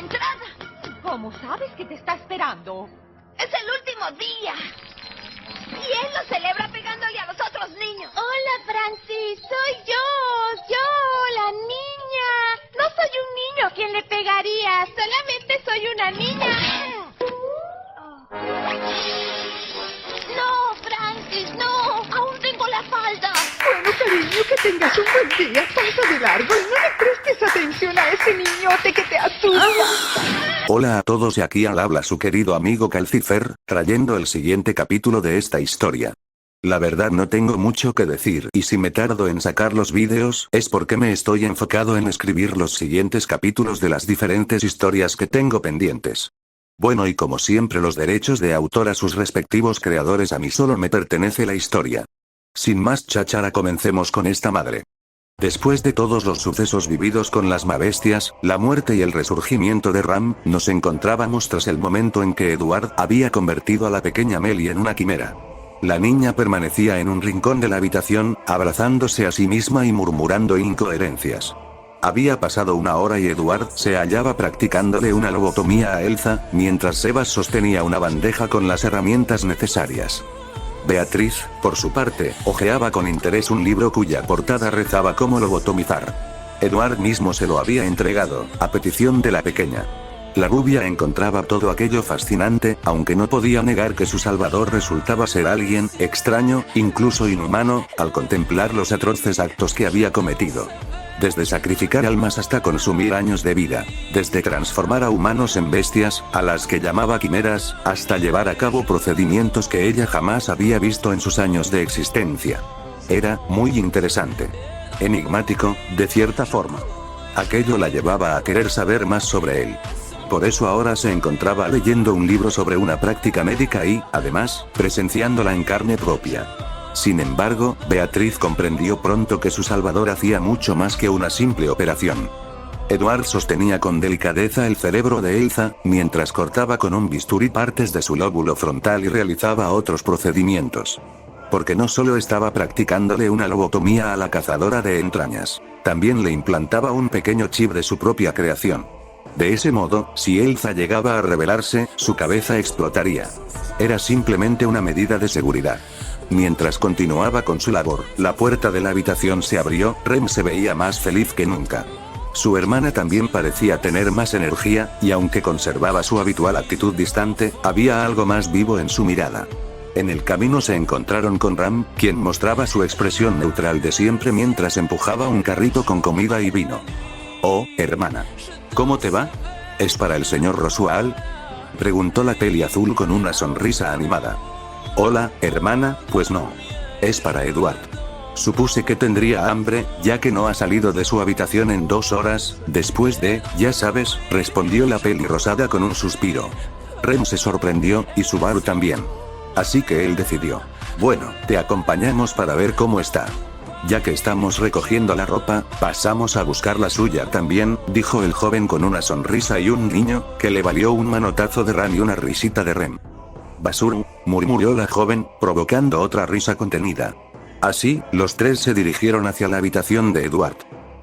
entrada. ¿Cómo sabes que te está esperando? Es el último día. Y él lo celebra pegándole a los otros niños. Hola, Francis. Soy yo, la niña. No soy un niño a quien le pegaría. Solamente soy una niña. No, Francis, no. Aún tengo la falda. Bueno, cariño, que tengas un buen día. Pasa de largo y no le prestes atención a ese niñote que te asusta. Hola a todos, y aquí al habla su querido amigo Calcifer, trayendo el siguiente capítulo de esta historia. La verdad no tengo mucho que decir, y si me tardo en sacar los vídeos, es porque me estoy enfocado en escribir los siguientes capítulos de las diferentes historias que tengo pendientes. Bueno, y como siempre, los derechos de autor a sus respectivos creadores, a mí solo me pertenece la historia. Sin más cháchara, comencemos con esta madre. Después de todos los sucesos vividos con las Mabestias, la muerte y el resurgimiento de Ram, nos encontrábamos tras el momento en que Edward había convertido a la pequeña Melly en una quimera. La niña permanecía en un rincón de la habitación, abrazándose a sí misma y murmurando incoherencias. Había pasado una hora y Edward se hallaba practicándole una lobotomía a Elsa, mientras Sebas sostenía una bandeja con las herramientas necesarias. Beatriz, por su parte, hojeaba con interés un libro cuya portada rezaba cómo lobotomizar. Edward mismo se lo había entregado, a petición de la pequeña. La rubia encontraba todo aquello fascinante, aunque no podía negar que su salvador resultaba ser alguien extraño, incluso inhumano, al contemplar los atroces actos que había cometido. Desde sacrificar almas hasta consumir años de vida, desde transformar a humanos en bestias, a las que llamaba quimeras, hasta llevar a cabo procedimientos que ella jamás había visto en sus años de existencia. Era muy interesante. Enigmático, de cierta forma. Aquello la llevaba a querer saber más sobre él. Por eso ahora se encontraba leyendo un libro sobre una práctica médica y, además, presenciándola en carne propia. Sin embargo, Beatriz comprendió pronto que su salvador hacía mucho más que una simple operación. Edward sostenía con delicadeza el cerebro de Elsa, mientras cortaba con un bisturí partes de su lóbulo frontal y realizaba otros procedimientos. Porque no solo estaba practicándole una lobotomía a la cazadora de entrañas, también le implantaba un pequeño chip de su propia creación. De ese modo, si Elsa llegaba a rebelarse, su cabeza explotaría. Era simplemente una medida de seguridad. Mientras continuaba con su labor, la puerta de la habitación se abrió. Rem se veía más feliz que nunca. Su hermana también parecía tener más energía, y aunque conservaba su habitual actitud distante, había algo más vivo en su mirada. En el camino se encontraron con Ram, quien mostraba su expresión neutral de siempre mientras empujaba un carrito con comida y vino. «Oh, hermana. ¿Cómo te va? ¿Es para el señor Rosual?», preguntó la peli azul con una sonrisa animada. «Hola, hermana, pues no. Es para Edward. Supuse que tendría hambre, ya que no ha salido de su habitación en 2 horas, después de, ya sabes», respondió la peli rosada con un suspiro. Rem se sorprendió, y Subaru también. Así que él decidió: «Bueno, te acompañamos para ver cómo está. Ya que estamos recogiendo la ropa, pasamos a buscar la suya también», dijo el joven con una sonrisa y un guiño, que le valió un manotazo de Ram y una risita de Rem. «Basur», murmuró la joven, provocando otra risa contenida. Así, los tres se dirigieron hacia la habitación de Edward.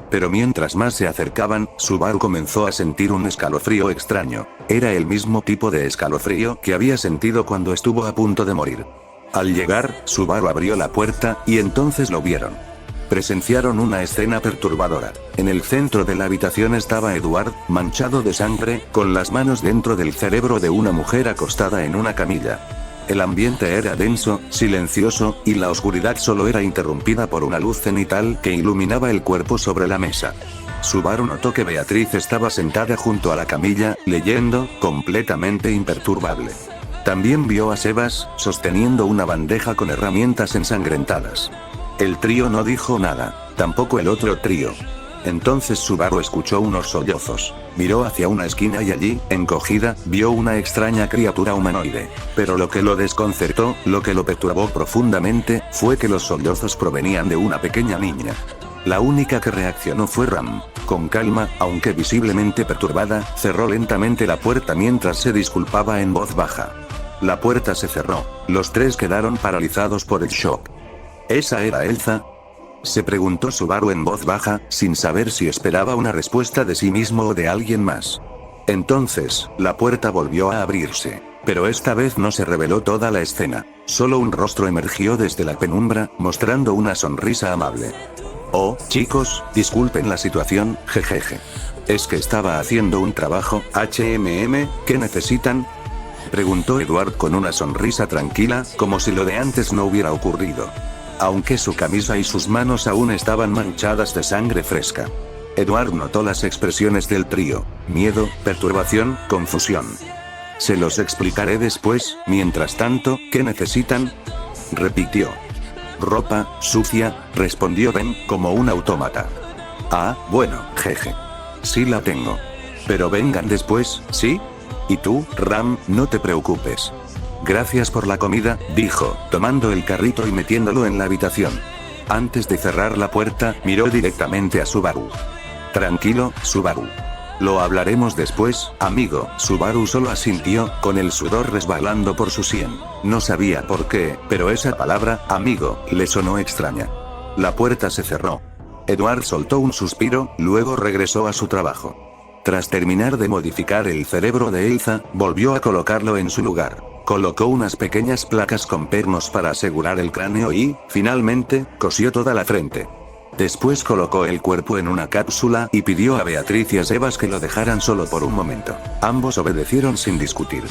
Pero mientras más se acercaban, Subaru comenzó a sentir un escalofrío extraño. Era el mismo tipo de escalofrío que había sentido cuando estuvo a punto de morir. Al llegar, Subaru abrió la puerta, y entonces lo vieron. Presenciaron una escena perturbadora. En el centro de la habitación estaba Edward, manchado de sangre, con las manos dentro del cerebro de una mujer acostada en una camilla. El ambiente era denso, silencioso, y la oscuridad solo era interrumpida por una luz cenital que iluminaba el cuerpo sobre la mesa. Subaru notó que Beatriz estaba sentada junto a la camilla, leyendo, completamente imperturbable. También vio a Sebas, sosteniendo una bandeja con herramientas ensangrentadas. El trío no dijo nada, tampoco el otro trío. Entonces Subaru escuchó unos sollozos. Miró hacia una esquina y allí, encogida, vio una extraña criatura humanoide. Pero lo que lo desconcertó, lo que lo perturbó profundamente, fue que los sollozos provenían de una pequeña niña. La única que reaccionó fue Ram. Con calma, aunque visiblemente perturbada, cerró lentamente la puerta mientras se disculpaba en voz baja. La puerta se cerró. Los tres quedaron paralizados por el shock. ¿Esa era Elsa?, se preguntó Subaru en voz baja, sin saber si esperaba una respuesta de sí mismo o de alguien más. Entonces, la puerta volvió a abrirse. Pero esta vez no se reveló toda la escena. Solo un rostro emergió desde la penumbra, mostrando una sonrisa amable. Oh, chicos, disculpen la situación, jejeje. Es que estaba haciendo un trabajo, ¿qué necesitan? Preguntó Edward con una sonrisa tranquila, como si lo de antes no hubiera ocurrido. Aunque su camisa y sus manos aún estaban manchadas de sangre fresca. Edward notó las expresiones del trío: miedo, perturbación, confusión. Se los explicaré después. Mientras tanto, ¿qué necesitan? Repitió. Ropa sucia, respondió Ben como un autómata. Ah, bueno, jeje. Sí la tengo. Pero vengan después, ¿sí? Y tú, Ram, no te preocupes. Gracias por la comida, dijo, tomando el carrito y metiéndolo en la habitación. Antes de cerrar la puerta, miró directamente a Subaru. Tranquilo, Subaru. Lo hablaremos después, amigo. Subaru solo asintió, con el sudor resbalando por su sien. No sabía por qué, pero esa palabra, amigo, le sonó extraña. La puerta se cerró. Edward soltó un suspiro, luego regresó a su trabajo. Tras terminar de modificar el cerebro de Elsa, volvió a colocarlo en su lugar. Colocó unas pequeñas placas con pernos para asegurar el cráneo y, finalmente, cosió toda la frente. Después colocó el cuerpo en una cápsula y pidió a Beatriz y a Sebas que lo dejaran solo por un momento. Ambos obedecieron sin discutir.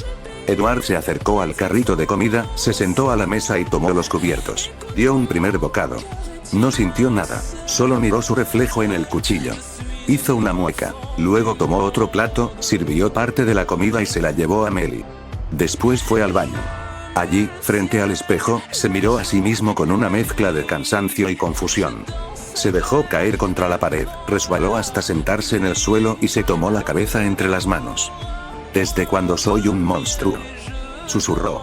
Edward se acercó al carrito de comida, se sentó a la mesa y tomó los cubiertos. Dio un primer bocado. No sintió nada, solo miró su reflejo en el cuchillo. Hizo una mueca. Luego tomó otro plato, sirvió parte de la comida y se la llevó a Melly. Después fue al baño. Allí, frente al espejo, se miró a sí mismo con una mezcla de cansancio y confusión. Se dejó caer contra la pared, resbaló hasta sentarse en el suelo y se tomó la cabeza entre las manos. ¿Desde cuándo soy un monstruo?, susurró.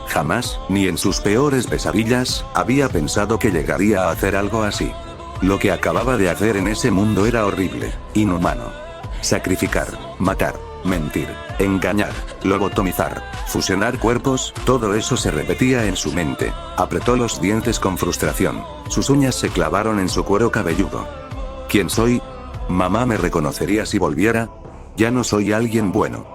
Jamás, ni en sus peores pesadillas, había pensado que llegaría a hacer algo así. Lo que acababa de hacer en ese mundo era horrible, inhumano. Sacrificar, matar, mentir, engañar, lobotomizar, fusionar cuerpos, todo eso se repetía en su mente. Apretó los dientes con frustración. Sus uñas se clavaron en su cuero cabelludo. ¿Quién soy? ¿Mamá me reconocería si volviera? Ya no soy alguien bueno.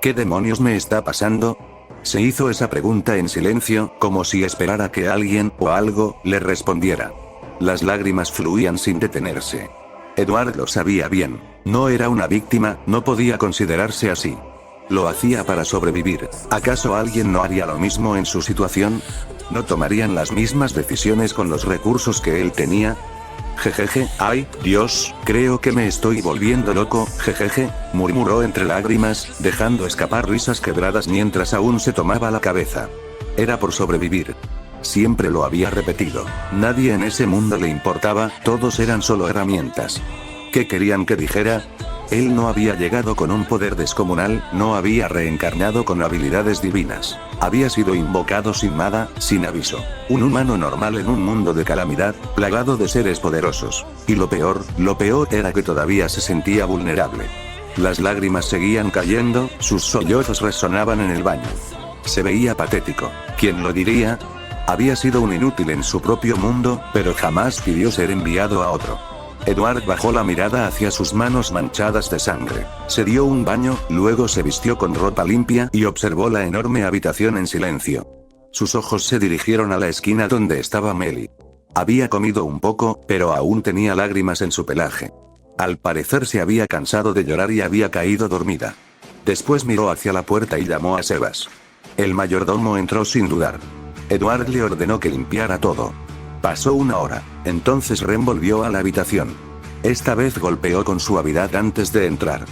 ¿Qué demonios me está pasando? Se hizo esa pregunta en silencio, como si esperara que alguien o algo le respondiera. Las lágrimas fluían sin detenerse. Edward lo sabía bien. No era una víctima, no podía considerarse así. Lo hacía para sobrevivir. ¿Acaso alguien no haría lo mismo en su situación? ¿No tomarían las mismas decisiones con los recursos que él tenía? Jejeje, ay, Dios, creo que me estoy volviendo loco, jejeje, murmuró entre lágrimas, dejando escapar risas quebradas mientras aún se tomaba la cabeza. Era por sobrevivir. Siempre lo había repetido. Nadie en ese mundo le importaba, todos eran solo herramientas. ¿Qué querían que dijera? Él no había llegado con un poder descomunal, no había reencarnado con habilidades divinas. Había sido invocado sin nada, sin aviso. Un humano normal en un mundo de calamidad, plagado de seres poderosos. Y lo peor era que todavía se sentía vulnerable. Las lágrimas seguían cayendo, sus sollozos resonaban en el baño. Se veía patético. ¿Quién lo diría? Había sido un inútil en su propio mundo, pero jamás pidió ser enviado a otro. Edward bajó la mirada hacia sus manos manchadas de sangre. Se dio un baño, luego se vistió con ropa limpia y observó la enorme habitación en silencio. Sus ojos se dirigieron a la esquina donde estaba Melly. Había comido un poco, pero aún tenía lágrimas en su pelaje. Al parecer se había cansado de llorar y había caído dormida. Después miró hacia la puerta y llamó a Sebas. El mayordomo entró sin dudar. Edward le ordenó que limpiara todo. Pasó una hora. Entonces Rem volvió a la habitación. Esta vez golpeó con suavidad antes de entrar.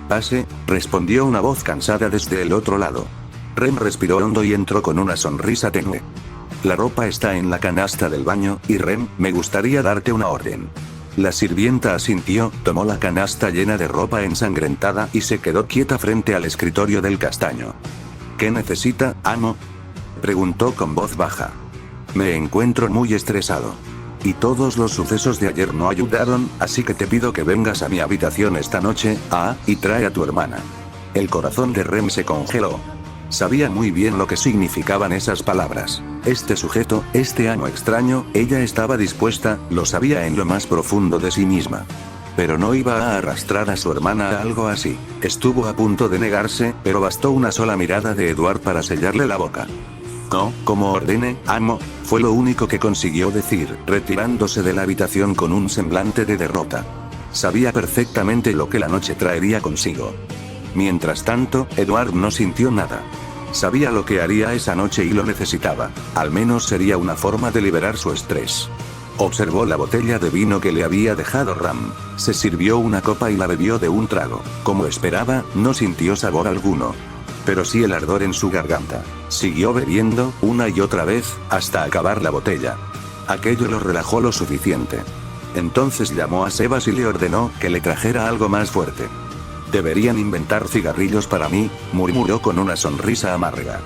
Pase, respondió una voz cansada desde el otro lado. Rem respiró hondo y entró con una sonrisa tenue. La ropa está en la canasta del baño, y Rem, me gustaría darte una orden. La sirvienta asintió, tomó la canasta llena de ropa ensangrentada y se quedó quieta frente al escritorio del castaño. ¿Qué necesita, amo?, preguntó con voz baja. Me encuentro muy estresado. Y todos los sucesos de ayer no ayudaron, así que te pido que vengas a mi habitación esta noche, y trae a tu hermana. El corazón de Rem se congeló. Sabía muy bien lo que significaban esas palabras. Este sujeto, este amo extraño, ella estaba dispuesta, lo sabía en lo más profundo de sí misma. pero no iba a arrastrar a su hermana a algo así. Estuvo a punto de negarse, pero bastó una sola mirada de Edward para sellarle la boca. No, como ordene, amo, fue lo único que consiguió decir, retirándose de la habitación con un semblante de derrota. Sabía perfectamente lo que la noche traería consigo. Mientras tanto, Edward no sintió nada. Sabía lo que haría esa noche y lo necesitaba. Al menos sería una forma de liberar su estrés. Observó la botella de vino que le había dejado Ram. Se sirvió una copa y la bebió de un trago. Como esperaba, no sintió sabor alguno. Pero sí el ardor en su garganta. Siguió bebiendo, una y otra vez, hasta acabar la botella. Aquello lo relajó lo suficiente. Entonces llamó a Sebas y le ordenó que le trajera algo más fuerte. Deberían inventar cigarrillos para mí, murmuró con una sonrisa amarga.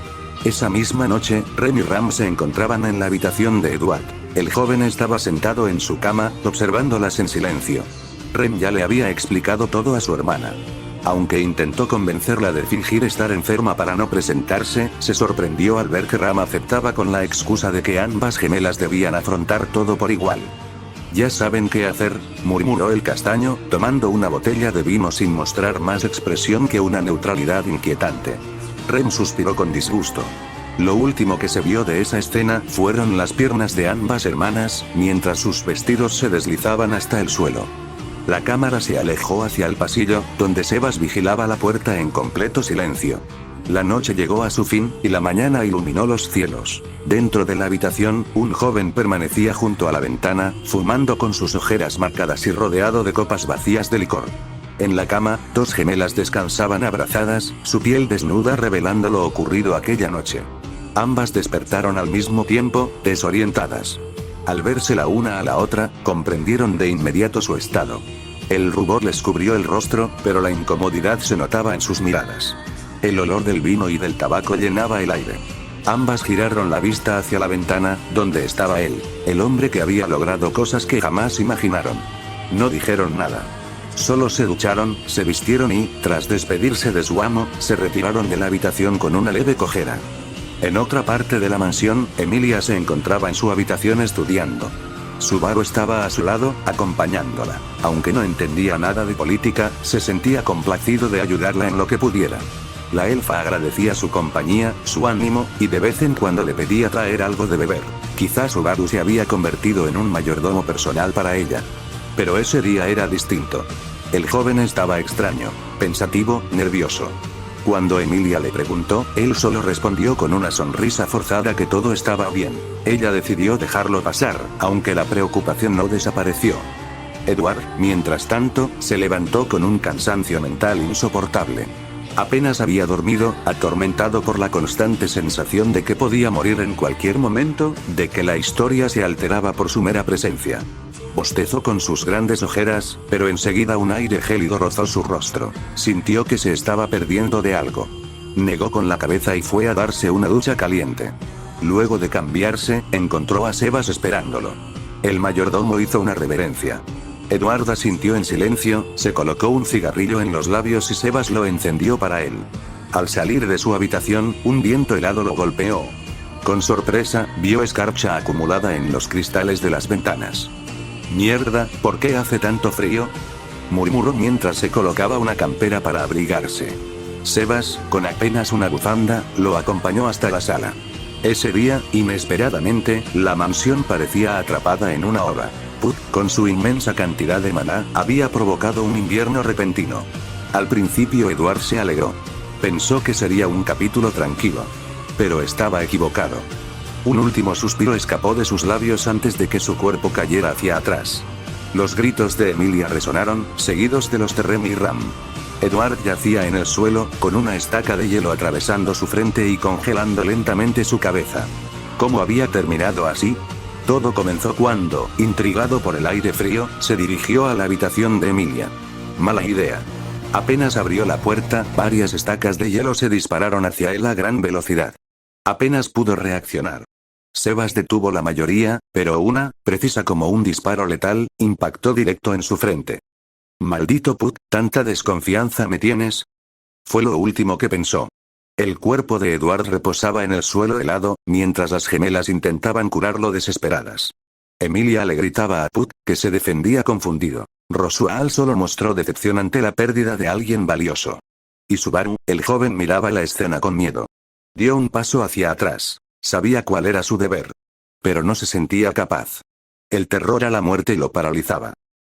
Esa misma noche, Rem y Ram se encontraban en la habitación de Edward. El joven estaba sentado en su cama, observándolas en silencio. Rem ya le había explicado todo a su hermana. Aunque intentó convencerla de fingir estar enferma para no presentarse, se sorprendió al ver que Ram aceptaba con la excusa de que ambas gemelas debían afrontar todo por igual. Ya saben qué hacer, murmuró el castaño, tomando una botella de vino sin mostrar más expresión que una neutralidad inquietante. Rem suspiró con disgusto. Lo último que se vio de esa escena fueron las piernas de ambas hermanas, mientras sus vestidos se deslizaban hasta el suelo. La cámara se alejó hacia el pasillo, donde Sebas vigilaba la puerta en completo silencio. La noche llegó a su fin, y la mañana iluminó los cielos. Dentro de la habitación, un joven permanecía junto a la ventana, fumando con sus ojeras marcadas y rodeado de copas vacías de licor. En la cama, dos gemelas descansaban abrazadas, su piel desnuda revelando lo ocurrido aquella noche. Ambas despertaron al mismo tiempo, desorientadas. Al verse la una a la otra, comprendieron de inmediato su estado. El rubor les cubrió el rostro, pero la incomodidad se notaba en sus miradas. El olor del vino y del tabaco llenaba el aire. Ambas giraron la vista hacia la ventana, donde estaba él, el hombre que había logrado cosas que jamás imaginaron. No dijeron nada. Solo se ducharon, se vistieron y, tras despedirse de su amo, se retiraron de la habitación con una leve cojera. En otra parte de la mansión, Emilia se encontraba en su habitación estudiando. Subaru estaba a su lado, acompañándola. Aunque no entendía nada de política, se sentía complacido de ayudarla en lo que pudiera. La elfa agradecía su compañía, su ánimo, y de vez en cuando le pedía traer algo de beber. Quizás Subaru se había convertido en un mayordomo personal para ella. Pero ese día era distinto. El joven estaba extraño, pensativo, nervioso. Cuando Emilia le preguntó, él solo respondió con una sonrisa forzada que todo estaba bien. Ella decidió dejarlo pasar, aunque la preocupación no desapareció. Edward, mientras tanto, se levantó con un cansancio mental insoportable. Apenas había dormido, atormentado por la constante sensación de que podía morir en cualquier momento, de que la historia se alteraba por su mera presencia. Bostezó con sus grandes ojeras, pero enseguida un aire gélido rozó su rostro. Sintió que se estaba perdiendo de algo. Negó con la cabeza y fue a darse una ducha caliente. Luego de cambiarse, encontró a Sebas esperándolo. El mayordomo hizo una reverencia. Edward asintió en silencio, se colocó un cigarrillo en los labios y Sebas lo encendió para él. Al salir de su habitación, un viento helado lo golpeó. Con sorpresa, vio escarcha acumulada en los cristales de las ventanas. «Mierda, ¿por qué hace tanto frío?», murmuró mientras se colocaba una campera para abrigarse. Sebas, con apenas una bufanda, lo acompañó hasta la sala. Ese día, inesperadamente, la mansión parecía atrapada en una ova. Puck, con su inmensa cantidad de maná, había provocado un invierno repentino. Al principio Edward se alegró. Pensó que sería un capítulo tranquilo. Pero estaba equivocado. Un último suspiro escapó de sus labios antes de que su cuerpo cayera hacia atrás. Los gritos de Emilia resonaron, seguidos de los de Rem y Ram. Edward yacía en el suelo, con una estaca de hielo atravesando su frente y congelando lentamente su cabeza. ¿Cómo había terminado así? Todo comenzó cuando, intrigado por el aire frío, se dirigió a la habitación de Emilia. Mala idea. Apenas abrió la puerta, varias estacas de hielo se dispararon hacia él a gran velocidad. Apenas pudo reaccionar. Sebas detuvo la mayoría, pero una, precisa como un disparo letal, impactó directo en su frente. «Maldito Puck, ¿tanta desconfianza me tienes?», fue lo último que pensó. El cuerpo de Edward reposaba en el suelo helado, mientras las gemelas intentaban curarlo desesperadas. Emilia le gritaba a Puck, que se defendía confundido. Rosual solo mostró decepción ante la pérdida de alguien valioso. Y Subaru, el joven, miraba la escena con miedo. Dio un paso hacia atrás. Sabía cuál era su deber. Pero no se sentía capaz. El terror a la muerte lo paralizaba.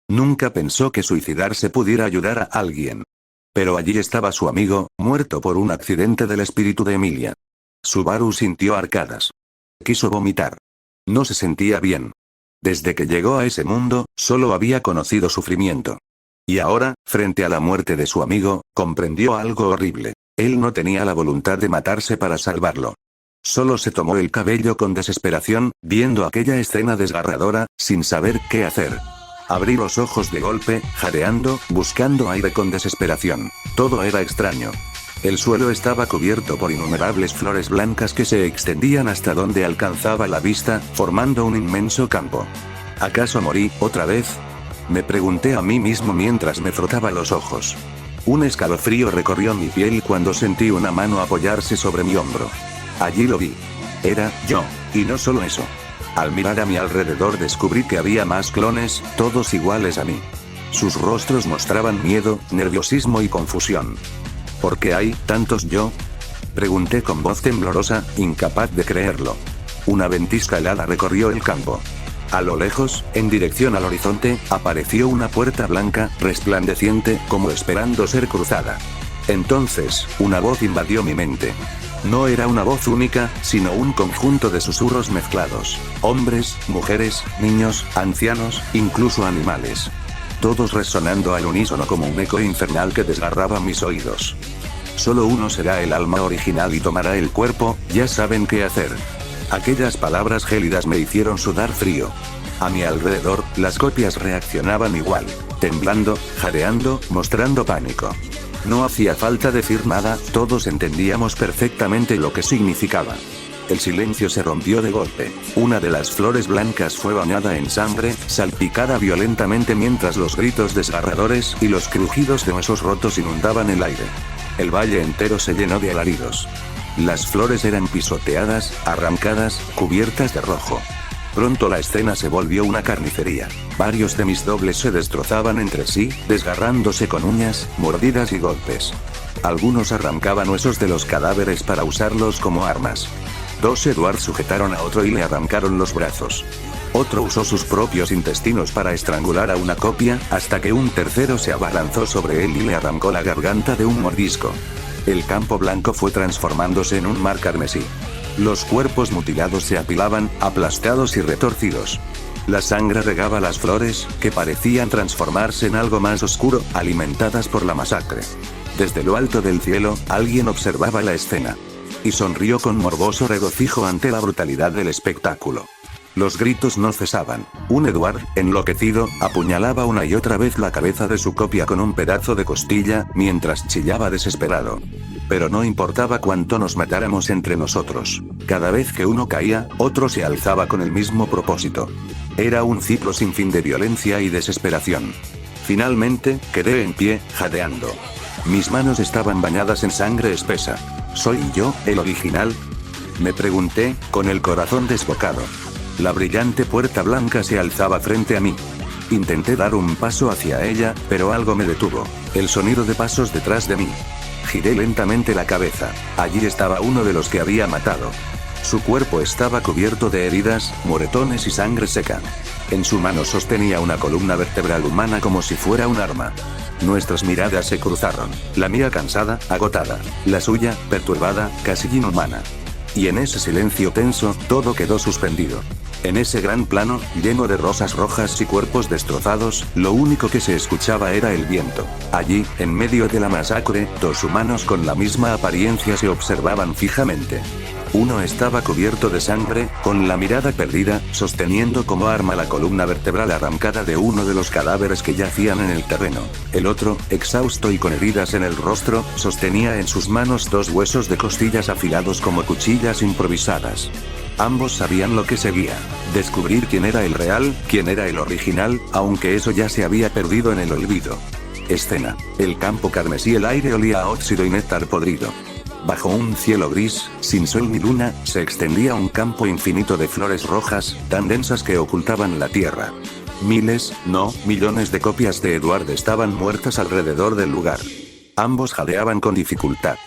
Nunca pensó que suicidarse pudiera ayudar a alguien. Pero allí estaba su amigo, muerto por un accidente del espíritu de Emilia. Subaru sintió arcadas. Quiso vomitar. No se sentía bien. Desde que llegó a ese mundo, solo había conocido sufrimiento. Y ahora, frente a la muerte de su amigo, comprendió algo horrible. Él no tenía la voluntad de matarse para salvarlo. Solo se tomó el cabello con desesperación, viendo aquella escena desgarradora, sin saber qué hacer. Abrí los ojos de golpe, jadeando, buscando aire con desesperación. Todo era extraño. El suelo estaba cubierto por innumerables flores blancas que se extendían hasta donde alcanzaba la vista, formando un inmenso campo. ¿Acaso morí, otra vez? Me pregunté a mí mismo mientras me frotaba los ojos. Un escalofrío recorrió mi piel cuando sentí una mano apoyarse sobre mi hombro. Allí lo vi. Era yo. Y no solo eso. Al mirar a mi alrededor descubrí que había más clones, todos iguales a mí. Sus rostros mostraban miedo, nerviosismo y confusión. ¿Por qué hay tantos yo? Pregunté con voz temblorosa, incapaz de creerlo. Una ventisca helada recorrió el campo. A lo lejos, en dirección al horizonte, apareció una puerta blanca, resplandeciente, como esperando ser cruzada. Entonces, una voz invadió mi mente. No era una voz única, sino un conjunto de susurros mezclados. Hombres, mujeres, niños, ancianos, incluso animales. Todos resonando al unísono como un eco infernal que desgarraba mis oídos. Solo uno será el alma original y tomará el cuerpo, ya saben qué hacer. Aquellas palabras gélidas me hicieron sudar frío. A mi alrededor, las copias reaccionaban igual, temblando, jadeando, mostrando pánico. No hacía falta decir nada, todos entendíamos perfectamente lo que significaba. El silencio se rompió de golpe. Una de las flores blancas fue bañada en sangre, salpicada violentamente mientras los gritos desgarradores y los crujidos de huesos rotos inundaban el aire. El valle entero se llenó de alaridos. Las flores eran pisoteadas, arrancadas, cubiertas de rojo. Pronto la escena se volvió una carnicería. Varios de mis dobles se destrozaban entre sí, desgarrándose con uñas, mordidas y golpes. Algunos arrancaban huesos de los cadáveres para usarlos como armas. Dos Edward sujetaron a otro y le arrancaron los brazos. Otro usó sus propios intestinos para estrangular a una copia, hasta que un tercero se abalanzó sobre él y le arrancó la garganta de un mordisco. El campo blanco fue transformándose en un mar carmesí. Los cuerpos mutilados se apilaban, aplastados y retorcidos. La sangre regaba las flores, que parecían transformarse en algo más oscuro, alimentadas por la masacre. Desde lo alto del cielo, alguien observaba la escena. Y sonrió con morboso regocijo ante la brutalidad del espectáculo. Los gritos no cesaban. Un Edward, enloquecido, apuñalaba una y otra vez la cabeza de su copia con un pedazo de costilla, mientras chillaba desesperado. Pero no importaba cuánto nos matáramos entre nosotros. Cada vez que uno caía, otro se alzaba con el mismo propósito. Era un ciclo sin fin de violencia y desesperación. Finalmente, quedé en pie, jadeando. Mis manos estaban bañadas en sangre espesa. ¿Soy yo, el original? Me pregunté, con el corazón desbocado. La brillante puerta blanca se alzaba frente a mí. Intenté dar un paso hacia ella, pero algo me detuvo. El sonido de pasos detrás de mí. Giré lentamente la cabeza. Allí estaba uno de los que había matado. Su cuerpo estaba cubierto de heridas, moretones y sangre seca. En su mano sostenía una columna vertebral humana como si fuera un arma. Nuestras miradas se cruzaron. La mía cansada, agotada. La suya, perturbada, casi inhumana. Y en ese silencio tenso, todo quedó suspendido. En ese gran plano, lleno de rosas rojas y cuerpos destrozados, lo único que se escuchaba era el viento. Allí, en medio de la masacre, dos humanos con la misma apariencia se observaban fijamente. Uno estaba cubierto de sangre, con la mirada perdida, sosteniendo como arma la columna vertebral arrancada de uno de los cadáveres que yacían en el terreno. El otro, exhausto y con heridas en el rostro, sostenía en sus manos dos huesos de costillas afilados como cuchillas improvisadas. Ambos sabían lo que seguía. Descubrir quién era el real, quién era el original, aunque eso ya se había perdido en el olvido. Escena. El campo carmesí, el aire olía a óxido y néctar podrido. Bajo un cielo gris, sin sol ni luna, se extendía un campo infinito de flores rojas, tan densas que ocultaban la tierra. Miles, no, millones de copias de Edward estaban muertas alrededor del lugar. Ambos jadeaban con dificultad.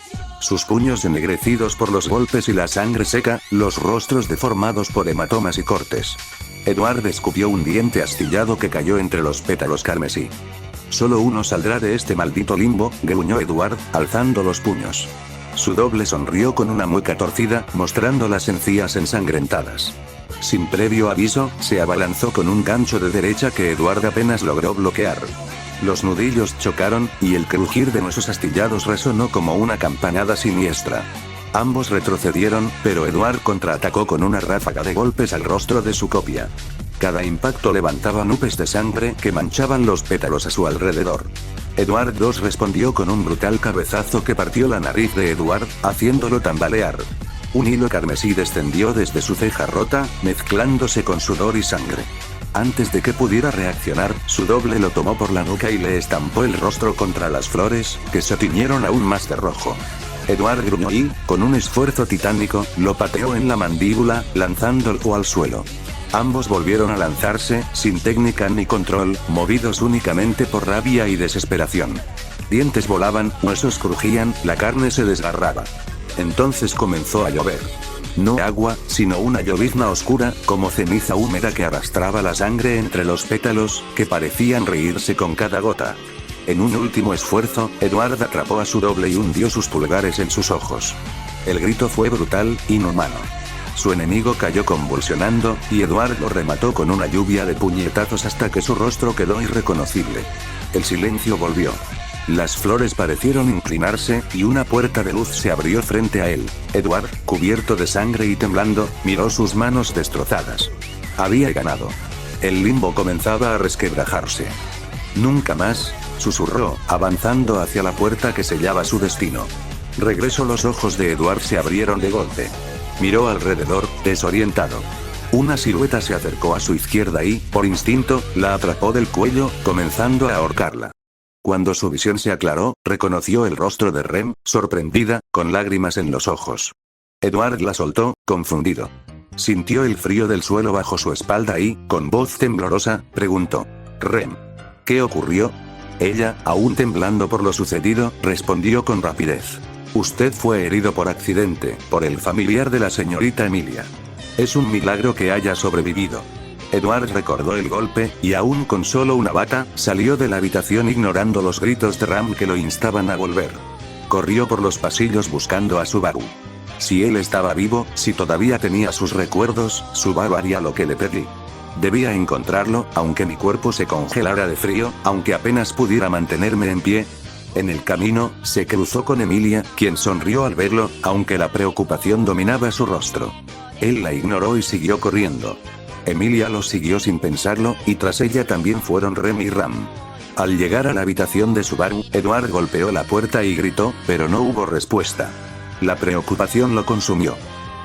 Sus puños ennegrecidos por los golpes y la sangre seca, los rostros deformados por hematomas y cortes. Edward escupió un diente astillado que cayó entre los pétalos carmesí. Solo uno saldrá de este maldito limbo, gruñó Edward, alzando los puños. Su doble sonrió con una mueca torcida, mostrando las encías ensangrentadas. Sin previo aviso, se abalanzó con un gancho de derecha que Edward apenas logró bloquear. Los nudillos chocaron, y el crujir de huesos astillados resonó como una campanada siniestra. Ambos retrocedieron, pero Edward contraatacó con una ráfaga de golpes al rostro de su copia. Cada impacto levantaba nubes de sangre que manchaban los pétalos a su alrededor. Edward II respondió con un brutal cabezazo que partió la nariz de Edward, haciéndolo tambalear. Un hilo carmesí descendió desde su ceja rota, mezclándose con sudor y sangre. Antes de que pudiera reaccionar, su doble lo tomó por la nuca y le estampó el rostro contra las flores, que se tiñeron aún más de rojo. Edward gruñó y, con un esfuerzo titánico, lo pateó en la mandíbula, lanzándolo al suelo. Ambos volvieron a lanzarse, sin técnica ni control, movidos únicamente por rabia y desesperación. Dientes volaban, huesos crujían, la carne se desgarraba. Entonces comenzó a llover. No agua, sino una llovizna oscura, como ceniza húmeda que arrastraba la sangre entre los pétalos, que parecían reírse con cada gota. En un último esfuerzo, Edward atrapó a su doble y hundió sus pulgares en sus ojos. El grito fue brutal, inhumano. Su enemigo cayó convulsionando, y Edward lo remató con una lluvia de puñetazos hasta que su rostro quedó irreconocible. El silencio volvió. Las flores parecieron inclinarse, y una puerta de luz se abrió frente a él. Edward, cubierto de sangre y temblando, miró sus manos destrozadas. Había ganado. El limbo comenzaba a resquebrajarse. Nunca más, susurró, avanzando hacia la puerta que sellaba su destino. Regresó. Los ojos de Edward se abrieron de golpe. Miró alrededor, desorientado. Una silueta se acercó a su izquierda y, por instinto, la atrapó del cuello, comenzando a ahorcarla. Cuando su visión se aclaró, reconoció el rostro de Rem, sorprendida, con lágrimas en los ojos. Edward la soltó, confundido. Sintió el frío del suelo bajo su espalda y, con voz temblorosa, preguntó: «Rem, ¿qué ocurrió?». Ella, aún temblando por lo sucedido, respondió con rapidez: «Usted fue herido por accidente, por el familiar de la señorita Emilia. Es un milagro que haya sobrevivido». Edward recordó el golpe, y aún con solo una bata, salió de la habitación ignorando los gritos de Ram que lo instaban a volver. Corrió por los pasillos buscando a Subaru. Si él estaba vivo, si todavía tenía sus recuerdos, Subaru haría lo que le pedí. Debía encontrarlo, aunque mi cuerpo se congelara de frío, aunque apenas pudiera mantenerme en pie. En el camino, se cruzó con Emilia, quien sonrió al verlo, aunque la preocupación dominaba su rostro. Él la ignoró y siguió corriendo. Emilia lo siguió sin pensarlo, y tras ella también fueron Rem y Ram. Al llegar a la habitación de Subaru, Edward golpeó la puerta y gritó, pero no hubo respuesta. La preocupación lo consumió.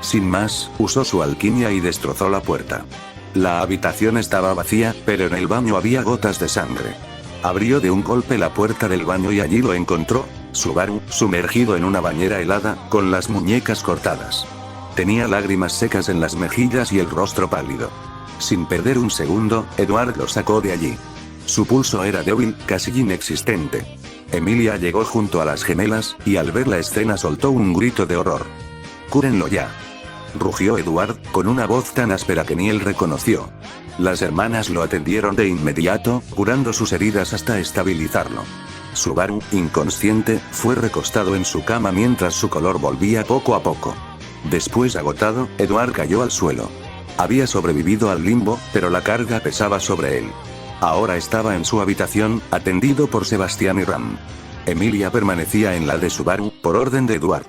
Sin más, usó su alquimia y destrozó la puerta. La habitación estaba vacía, pero en el baño había gotas de sangre. Abrió de un golpe la puerta del baño y allí lo encontró, Subaru, sumergido en una bañera helada, con las muñecas cortadas. Tenía lágrimas secas en las mejillas y el rostro pálido. Sin perder un segundo, Edward lo sacó de allí. Su pulso era débil, casi inexistente. Emilia llegó junto a las gemelas, y al ver la escena soltó un grito de horror. «¡Cúrenlo ya!», rugió Edward, con una voz tan áspera que ni él reconoció. Las hermanas lo atendieron de inmediato, curando sus heridas hasta estabilizarlo. Subaru, inconsciente, fue recostado en su cama mientras su color volvía poco a poco. Después, agotado, Edward cayó al suelo. Había sobrevivido al limbo, pero la carga pesaba sobre él. Ahora estaba en su habitación, atendido por Sebastián y Ram. Emilia permanecía en la de Subaru, por orden de Edward.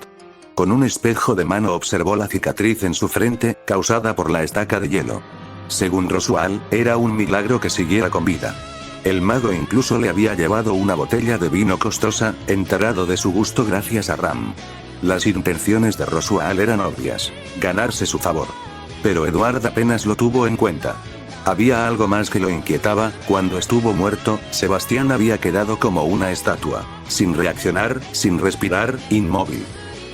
Con un espejo de mano observó la cicatriz en su frente, causada por la estaca de hielo. Según Roswell, era un milagro que siguiera con vida. El mago incluso le había llevado una botella de vino costosa, enterado de su gusto gracias a Ram. Las intenciones de Roswell eran obvias: ganarse su favor. Pero Edward apenas lo tuvo en cuenta. Había algo más que lo inquietaba. Cuando estuvo muerto, Sebastián había quedado como una estatua, sin reaccionar, sin respirar, inmóvil.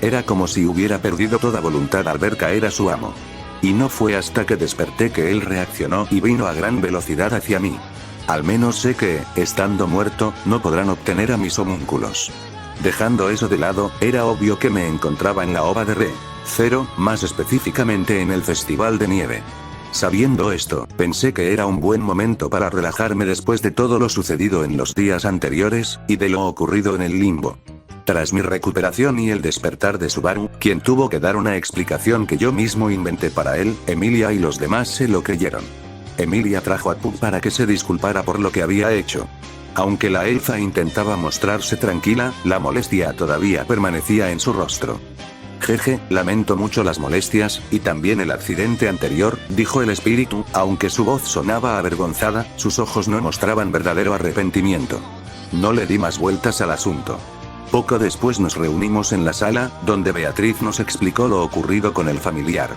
Era como si hubiera perdido toda voluntad al ver caer a su amo. Y no fue hasta que desperté que él reaccionó y vino a gran velocidad hacia mí. Al menos sé que, estando muerto, no podrán obtener a mis homúnculos. Dejando eso de lado, era obvio que me encontraba en la ova de Re. 0, más específicamente en el Festival de Nieve. Sabiendo esto, pensé que era un buen momento para relajarme después de todo lo sucedido en los días anteriores, y de lo ocurrido en el limbo. Tras mi recuperación y el despertar de Subaru, quien tuvo que dar una explicación que yo mismo inventé para él, Emilia y los demás se lo creyeron. Emilia trajo a Puck para que se disculpara por lo que había hecho. Aunque la elfa intentaba mostrarse tranquila, la molestia todavía permanecía en su rostro. Jeje, lamento mucho las molestias, y también el accidente anterior, dijo el espíritu, aunque su voz sonaba avergonzada, sus ojos no mostraban verdadero arrepentimiento. No le di más vueltas al asunto. Poco después nos reunimos en la sala, donde Beatriz nos explicó lo ocurrido con el familiar.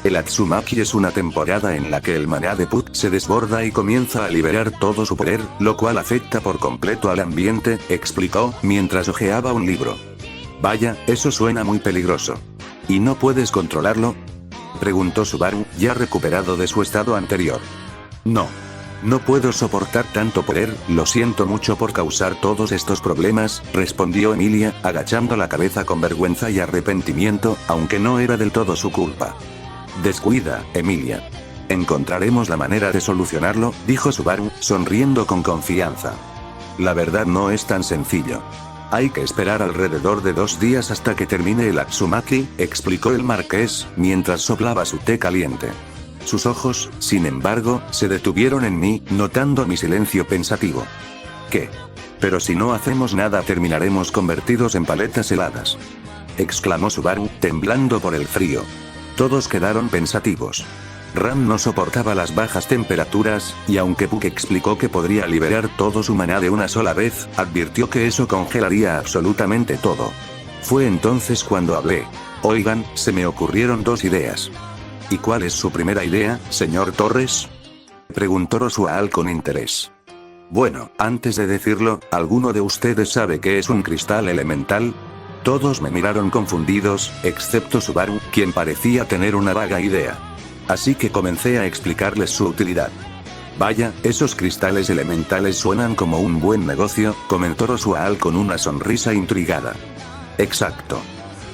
El Atsumaki es una temporada en la que el maná de Puck se desborda y comienza a liberar todo su poder, lo cual afecta por completo al ambiente, explicó, mientras hojeaba un libro. Vaya, eso suena muy peligroso. ¿Y no puedes controlarlo?, preguntó Subaru, ya recuperado de su estado anterior. No. No puedo soportar tanto poder, lo siento mucho por causar todos estos problemas, respondió Emilia, agachando la cabeza con vergüenza y arrepentimiento, aunque no era del todo su culpa. Descuida, Emilia. Encontraremos la manera de solucionarlo, dijo Subaru, sonriendo con confianza. La verdad no es tan sencillo. Hay que esperar alrededor de 2 días hasta que termine el Atsumaki, explicó el marqués, mientras soplaba su té caliente. Sus ojos, sin embargo, se detuvieron en mí, notando mi silencio pensativo. ¿Qué? Pero si no hacemos nada terminaremos convertidos en paletas heladas, exclamó Subaru, temblando por el frío. Todos quedaron pensativos. Ram no soportaba las bajas temperaturas, y aunque Puck explicó que podría liberar todo su maná de una sola vez, advirtió que eso congelaría absolutamente todo. Fue entonces cuando hablé. Oigan, se me ocurrieron 2 ideas. ¿Y cuál es su primera idea, señor Torres?, preguntó Rosual con interés. Bueno, antes de decirlo, ¿alguno de ustedes sabe qué es un cristal elemental? Todos me miraron confundidos, excepto Subaru, quien parecía tener una vaga idea. Así que comencé a explicarles su utilidad. Vaya, esos cristales elementales suenan como un buen negocio, comentó Rosual con una sonrisa intrigada. Exacto.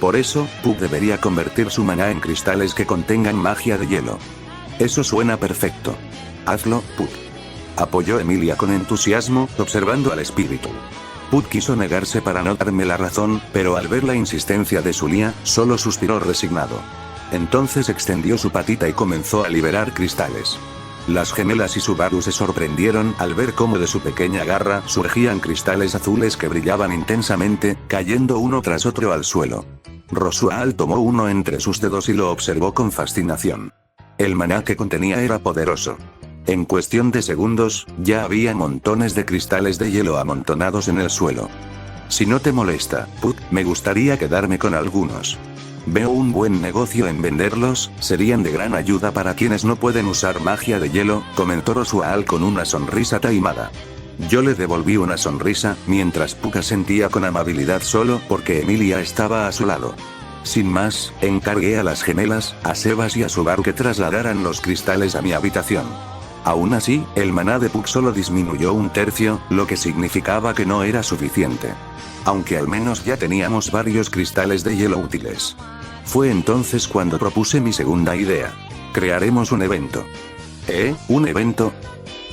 Por eso, Puck debería convertir su maná en cristales que contengan magia de hielo. Eso suena perfecto. Hazlo, Puck, apoyó Emilia con entusiasmo, observando al espíritu. Puck quiso negarse para no darme la razón, pero al ver la insistencia de Zulia, solo suspiró resignado. Entonces extendió su patita y comenzó a liberar cristales. Las gemelas y Subaru se sorprendieron al ver cómo de su pequeña garra surgían cristales azules que brillaban intensamente, cayendo uno tras otro al suelo. Rosual tomó uno entre sus dedos y lo observó con fascinación. El maná que contenía era poderoso. En cuestión de segundos, ya había montones de cristales de hielo amontonados en el suelo. Si no te molesta, Puck, me gustaría quedarme con algunos. Veo un buen negocio en venderlos, serían de gran ayuda para quienes no pueden usar magia de hielo, comentó Rosual con una sonrisa taimada. Yo le devolví una sonrisa, mientras Puck asentía con amabilidad solo porque Emilia estaba a su lado. Sin más, encargué a las gemelas, a Sebas y a Subaru que trasladaran los cristales a mi habitación. Aún así, el maná de Puck solo disminuyó 1/3, lo que significaba que no era suficiente. Aunque al menos ya teníamos varios cristales de hielo útiles. Fue entonces cuando propuse mi segunda idea. Crearemos un evento. ¿Un evento?,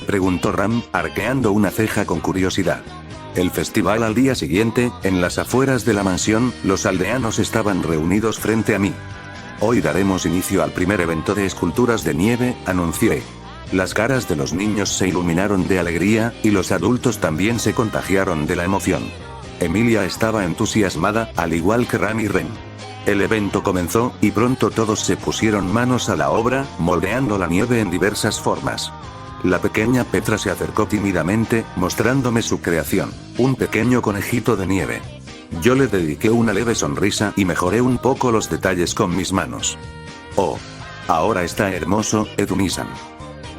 preguntó Ram, arqueando una ceja con curiosidad. El festival al día siguiente, en las afueras de la mansión, los aldeanos estaban reunidos frente a mí. Hoy daremos inicio al primer evento de esculturas de nieve, anuncié. Las caras de los niños se iluminaron de alegría, y los adultos también se contagiaron de la emoción. Emilia estaba entusiasmada, al igual que Ram y Ren. El evento comenzó, y pronto todos se pusieron manos a la obra, moldeando la nieve en diversas formas. La pequeña Petra se acercó tímidamente, mostrándome su creación, un pequeño conejito de nieve. Yo le dediqué una leve sonrisa y mejoré un poco los detalles con mis manos. Oh, ahora está hermoso, Edunisan,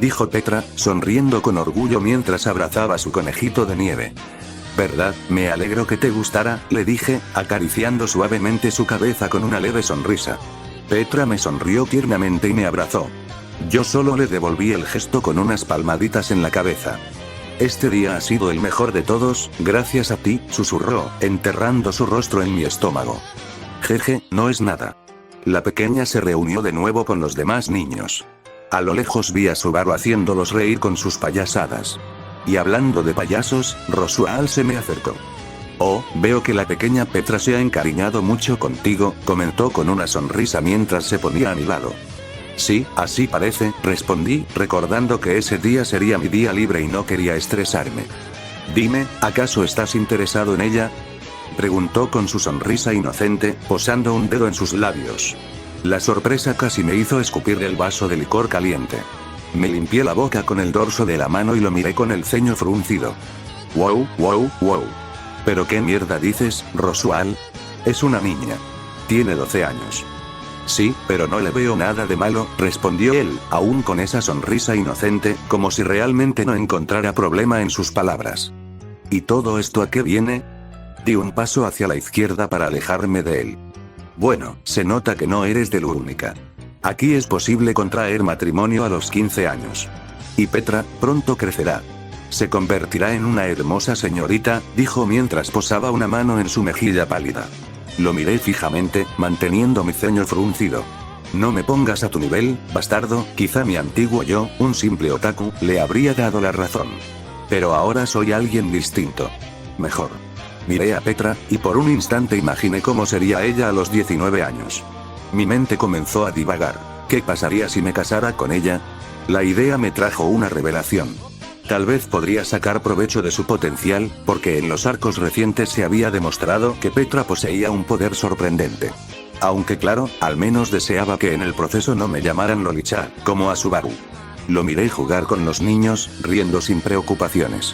dijo Petra, sonriendo con orgullo mientras abrazaba su conejito de nieve. ¿Verdad? Me alegro que te gustara, le dije, acariciando suavemente su cabeza con una leve sonrisa. Petra me sonrió tiernamente y me abrazó. Yo solo le devolví el gesto con unas palmaditas en la cabeza. Este día ha sido el mejor de todos, gracias a ti, susurró, enterrando su rostro en mi estómago. Jeje, no es nada. La pequeña se reunió de nuevo con los demás niños. A lo lejos vi a Subaru haciéndolos reír con sus payasadas. Y hablando de payasos, Rosual se me acercó. Oh, veo que la pequeña Petra se ha encariñado mucho contigo, comentó con una sonrisa mientras se ponía a mi lado. Sí, así parece, respondí, recordando que ese día sería mi día libre y no quería estresarme. Dime, ¿acaso estás interesado en ella? Preguntó con su sonrisa inocente, posando un dedo en sus labios. La sorpresa casi me hizo escupir el vaso de licor caliente. Me limpié la boca con el dorso de la mano y lo miré con el ceño fruncido. Wow. ¿Pero qué mierda dices, Rosual? Es una niña. Tiene 12 años. Sí, pero no le veo nada de malo, respondió él, aún con esa sonrisa inocente, como si realmente no encontrara problema en sus palabras. ¿Y todo esto a qué viene? Di un paso hacia la izquierda para alejarme de él. Bueno, se nota que no eres de la única. Aquí es posible contraer matrimonio a los 15 años. Y Petra, pronto crecerá. Se convertirá en una hermosa señorita, dijo mientras posaba una mano en su mejilla pálida. Lo miré fijamente, manteniendo mi ceño fruncido. No me pongas a tu nivel, bastardo, quizá mi antiguo yo, un simple otaku, le habría dado la razón. Pero ahora soy alguien distinto. Mejor. Miré a Petra, y por un instante imaginé cómo sería ella a los 19 años. Mi mente comenzó a divagar. ¿Qué pasaría si me casara con ella? La idea me trajo una revelación. Tal vez podría sacar provecho de su potencial, porque en los arcos recientes se había demostrado que Petra poseía un poder sorprendente. Aunque claro, al menos deseaba que en el proceso no me llamaran Lolicha, como a Subaru. Lo miré jugar con los niños, riendo sin preocupaciones.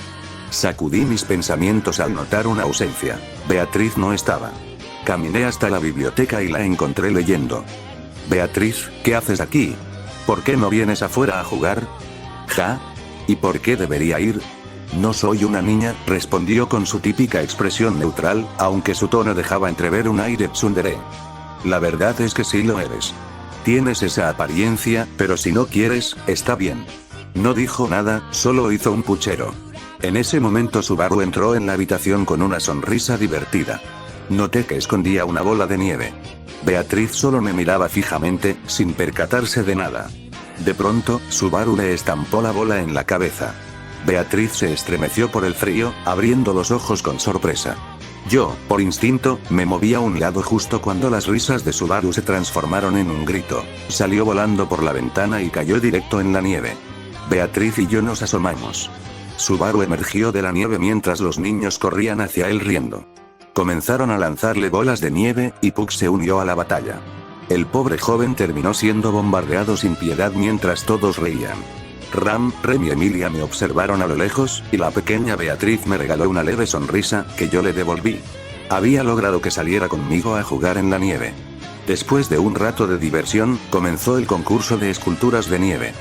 Sacudí mis pensamientos al notar una ausencia. Beatriz no estaba. Caminé hasta la biblioteca y la encontré leyendo. Beatriz, ¿qué haces aquí? ¿Por qué no vienes afuera a jugar? ¿Ja? ¿Y por qué debería ir? No soy una niña, respondió con su típica expresión neutral, aunque su tono dejaba entrever un aire tsundere. La verdad es que sí lo eres. Tienes esa apariencia, pero si no quieres, está bien. No dijo nada, solo hizo un puchero. En ese momento Subaru entró en la habitación con una sonrisa divertida. Noté que escondía una bola de nieve. Beatriz solo me miraba fijamente, sin percatarse de nada. De pronto, Subaru le estampó la bola en la cabeza. Beatriz se estremeció por el frío, abriendo los ojos con sorpresa. Yo, por instinto, me moví a un lado justo cuando las risas de Subaru se transformaron en un grito. Salió volando por la ventana y cayó directo en la nieve. Beatriz y yo nos asomamos. Subaru emergió de la nieve mientras los niños corrían hacia él riendo. Comenzaron a lanzarle bolas de nieve, y Puck se unió a la batalla. El pobre joven terminó siendo bombardeado sin piedad mientras todos reían. Ram, Rem y Emilia me observaron a lo lejos, y la pequeña Beatriz me regaló una leve sonrisa, que yo le devolví. Había logrado que saliera conmigo a jugar en la nieve. Después de un rato de diversión, comenzó el concurso de esculturas de nieve.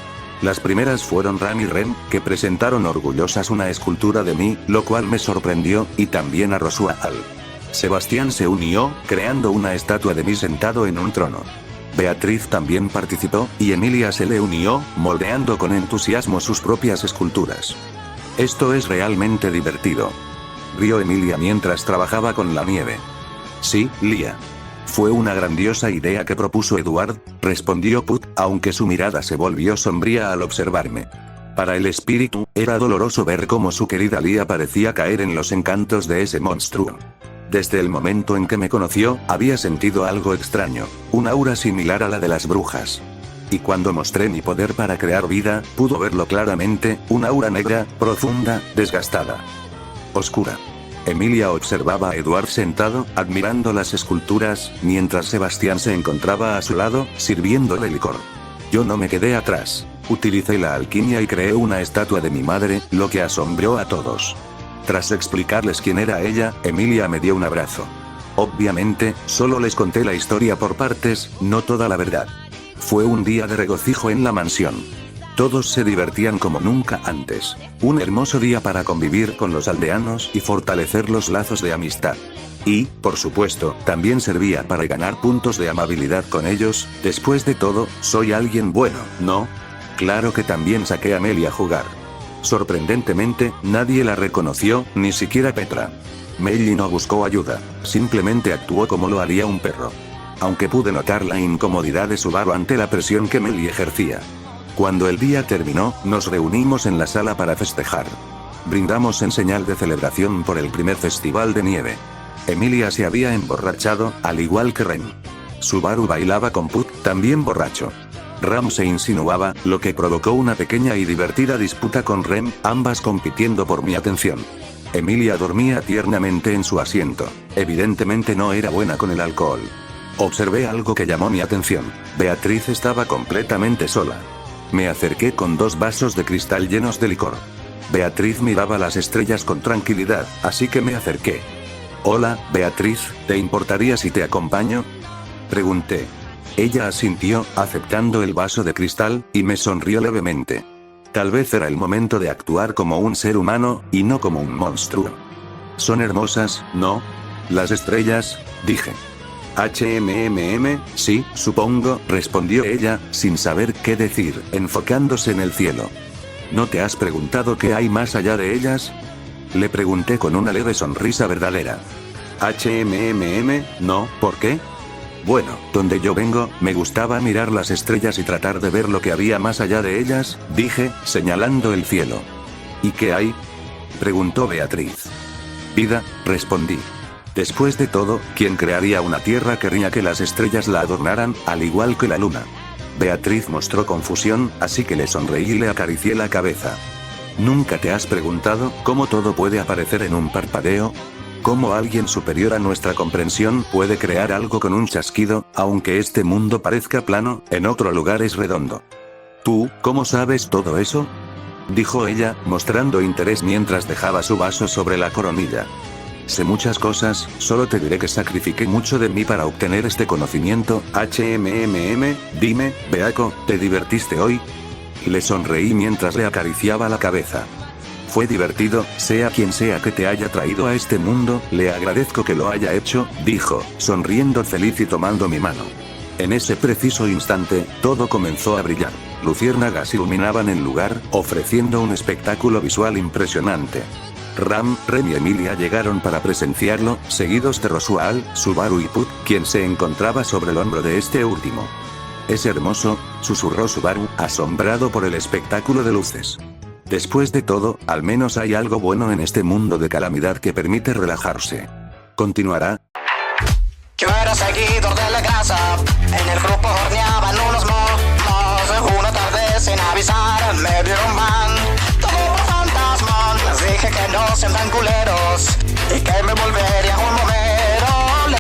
Las primeras fueron Ram y Rem, que presentaron orgullosas una escultura de mí, lo cual me sorprendió, y también a Rosual. Sebastián se unió, creando una estatua de mí sentado en un trono. Beatriz también participó, y Emilia se le unió, moldeando con entusiasmo sus propias esculturas. Esto es realmente divertido. Rió Emilia mientras trabajaba con la nieve. Sí, Lia. Fue una grandiosa idea que propuso Eduard, respondió Puck, aunque su mirada se volvió sombría al observarme. Para el espíritu, era doloroso ver cómo su querida Lia parecía caer en los encantos de ese monstruo. Desde el momento en que me conoció, había sentido algo extraño, un aura similar a la de las brujas. Y cuando mostré mi poder para crear vida, pudo verlo claramente, un aura negra, profunda, desgastada. Oscura. Emilia observaba a Eduard sentado, admirando las esculturas, mientras Sebastián se encontraba a su lado, sirviéndole licor. Yo no me quedé atrás. Utilicé la alquimia y creé una estatua de mi madre, lo que asombró a todos. Tras explicarles quién era ella, Emilia me dio un abrazo. Obviamente, solo les conté la historia por partes, no toda la verdad. Fue un día de regocijo en la mansión. Todos se divertían como nunca antes. Un hermoso día para convivir con los aldeanos y fortalecer los lazos de amistad. Y, por supuesto, también servía para ganar puntos de amabilidad con ellos. Después de todo, soy alguien bueno, ¿no? Claro que también saqué a Melly a jugar. Sorprendentemente, nadie la reconoció, ni siquiera Petra. Melly no buscó ayuda, simplemente actuó como lo haría un perro. Aunque pude notar la incomodidad de Subaru ante la presión que Melly ejercía. Cuando el día terminó, nos reunimos en la sala para festejar. Brindamos en señal de celebración por el primer festival de nieve. Emilia se había emborrachado, al igual que Rem. Subaru bailaba con Puck, también borracho. Ram se insinuaba, lo que provocó una pequeña y divertida disputa con Rem, ambas compitiendo por mi atención. Emilia dormía tiernamente en su asiento. Evidentemente no era buena con el alcohol. Observé algo que llamó mi atención. Beatriz estaba completamente sola. Me acerqué con 2 vasos de cristal llenos de licor. Beatriz miraba las estrellas con tranquilidad, así que me acerqué. Hola, Beatriz, ¿te importaría si te acompaño? Pregunté. Ella asintió, aceptando el vaso de cristal, y me sonrió levemente. Tal vez era el momento de actuar como un ser humano, y no como un monstruo. Son hermosas, ¿no? Las estrellas, dije. Sí, supongo, respondió ella, sin saber qué decir, enfocándose en el cielo. ¿No te has preguntado qué hay más allá de ellas? Le pregunté con una leve sonrisa verdadera. No, ¿por qué? Bueno, donde yo vengo, me gustaba mirar las estrellas y tratar de ver lo que había más allá de ellas, dije, señalando el cielo. ¿Y qué hay? Preguntó Beatriz. Vida, respondí. Después de todo, ¿quién crearía una tierra querría que las estrellas la adornaran, al igual que la luna? Beatriz mostró confusión, así que le sonreí y le acaricié la cabeza. ¿Nunca te has preguntado cómo todo puede aparecer en un parpadeo? ¿Cómo alguien superior a nuestra comprensión puede crear algo con un chasquido, aunque este mundo parezca plano, en otro lugar es redondo? ¿Tú, cómo sabes todo eso? Dijo ella, mostrando interés mientras dejaba su vaso sobre la coronilla. Sé muchas cosas, solo te diré que sacrifiqué mucho de mí para obtener este conocimiento. Dime, Beaco, ¿te divertiste hoy? Le sonreí mientras le acariciaba la cabeza. Fue divertido, sea quien sea que te haya traído a este mundo, le agradezco que lo haya hecho, dijo, sonriendo feliz y tomando mi mano. En ese preciso instante, todo comenzó a brillar. Luciérnagas iluminaban el lugar, ofreciendo un espectáculo visual impresionante. Ram, Rem y Emilia llegaron para presenciarlo, seguidos de Rosual, Subaru y Puck, quien se encontraba sobre el hombro de este último. «Es hermoso», susurró Subaru, asombrado por el espectáculo de luces. Después de todo, al menos hay algo bueno en este mundo de calamidad que permite relajarse. Continuará. Yo era seguidor de la grasa, en el grupo horneaban unos momos. Una tarde sin avisar me vieron van, todo por fantasma. Les dije que no sean tan culeros,